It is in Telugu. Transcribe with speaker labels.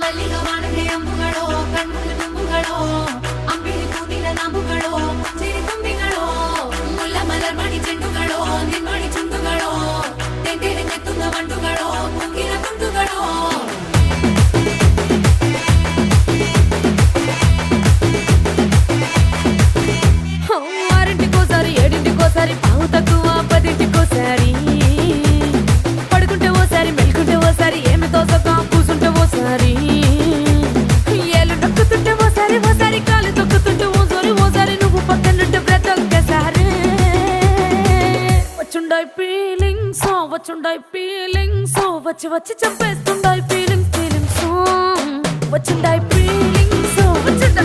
Speaker 1: ಮಲ್ಲಿಗ ವಾಣದೆ ಅಂಬುಗಳೋ ಕಣ್ಮುಳ್ಳು ತುಂಬುಗಳೋ ಅಂಬಿಳಿ ಕೂದಿನ ನಾಂಬುಗಳೋ ಚಿರಿ ತುಂಬಿಗಳೋ ಮುಲ್ಲ ಮಲರ್ ಮಣಿ ಚೆಂಡುಗಳೋ ನಿನ್ಮಣಿ ಚುಂಡುಗಳೋ ತೆಂಟೆರೆ ನೆತ್ತುಂಗ ಮಂಡುಗಳೋ ಕುಂಗಿನ ತುಂಡುಗಳೋ ఆరింటికోసారి ఏడింటికోసారి పావు తక్కువ పదింటికోసారి పడుకుంటే ఓసారి మెలుకుంటే ఓసారి ఏమి తోసక కూసుంటే ఓసారి ఏళ్ళు నొక్కుతుంటే ఓసారి ఓసారి కాలు తొక్కుతుంటే ఓసారి నువ్వు పక్కనుంటే బ్రతొక్కసారి వచ్చుండాయి ఫీలింగ్స్ వచ్చి వచ్చి చంపేస్తుండాయి ఫీలింగ్స్ వచ్చుండాయి ఫీలింగ్స్ వచ్చుండాయి